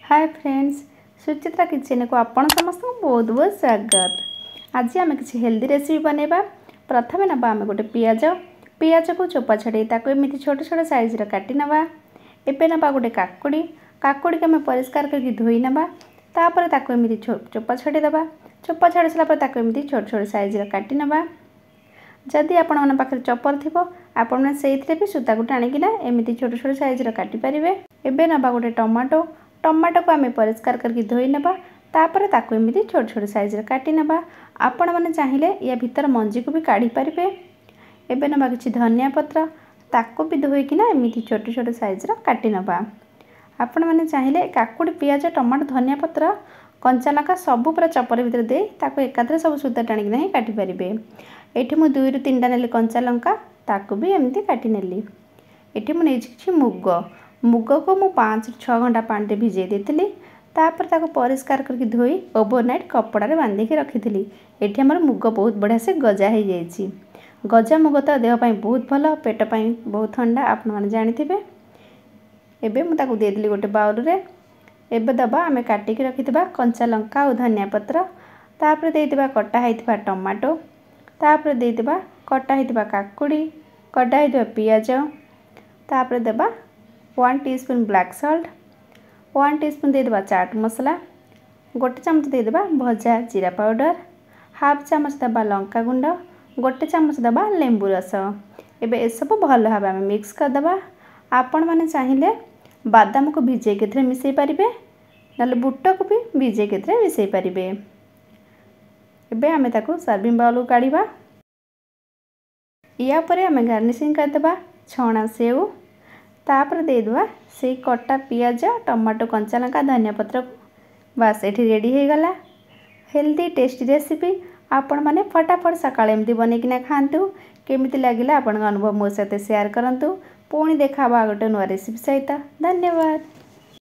Hi friends, Suchitra kitchen को आपण समस्त बहुत बहुत स्वागत। आज आम किसी हेल्दी रेसिपी बनैबा। प्रथम नवा आम गोटे पियाज को चोपा छड़े एमती छोट छोट साइज काटी नवा। एबे नवा गोटे काकुड़ी को आम परिष्कार करके धोई नवा। तापर ताको एमती चोपा छड़े दबा। चोपा छाड़ी सारा एमती छोट छोट साइज काटी नवा। जदि आपण मन पाखे चपर थी आपण से भी सूता को टाणिकिना एमती छोट छोट साइज काटी पारे। एबे नवा गोटे टमाटो को आम परिष्कार करके धोई नवा। तापर ताको एमती छोट छोट साइज काटी नवा। आपण मैंने चाहिए या भीतर मंजी को भी काढ़ी पारे। एबे नवा किछि धनिया पत्र ताको भी धोईकिना एमती छोट छोट साइज काटी नवा। आपण मैंने चाहिए काकुड़ी पियाज टमाटो धनिया पत्र कंचा लंका सबू पूरा चपर भीतर दे ताको एकाथरे सब सूता टाणिकिना ही काटी पारे। एठी मु 2 ରୁ 3टा नेली कंचा लंका ताको भी एमती काटी नेली। एठी मु नेछि मुग को मु 5 ରୁ 6 घंटा पानी रे भिजे देथिली। तापर ताको परिष्कार करके धोई ओवरनाइट कपड़ा रे बांधी के रखिथिली। एठी हमर मुग बहुत बढ़िया से गजा हो जाइछि। गजा मुग तो देह पई बहुत भलो, पेट पई बहुत ठंडा आपण माने जानिथिबे। एबे मु ताको दे देली गोटे बाउल रे। एबे दबा आमे काटी के रखिथिबा कंचा लंका और धनिया पत्र। तापर दे देबा कटा हैथिबा टमाटो। तापर दे देबा कटा हैथिबा काकुड़ी, कटा हैथिबा पियाज। तापर देबा 1 टीस्पून ब्लैक सॉल्ट, 1 टीस्पून दे देबा चाट मसला, गोटे चमच दे देबा भजा जीरा पाउडर, हाफ चमच देबा लंका गुंड, गोटे चमच देबा लेंबू रस। एबे ए सब भल भाबे हम मिक्स कर देबा। आपण माने चाहिए बादाम को भिजे केथरे मिसई पारिबे, नले बुट को भी भिजे केथरे मिसई पारिबे। एबे आमे ताको सर्विंग बाउल को काढिबा। या परे आमे गार्निशिंग कर देबा छणा सेव। तापर दे देबा से कटा पियाज टमाटो कंचा लंका धनिया पत्र को। बस एठी रेडी हो गला हेल्दी टेस्टी रेसिपी। आपण माने फटाफट सकाळ एमती बनेकिना खांतु। केमिति लागिला आपण अनुभव मो साथे शेयर करंतु। पुणी देखा गोटे नुआ रेसिपी सहित। धन्यवाद।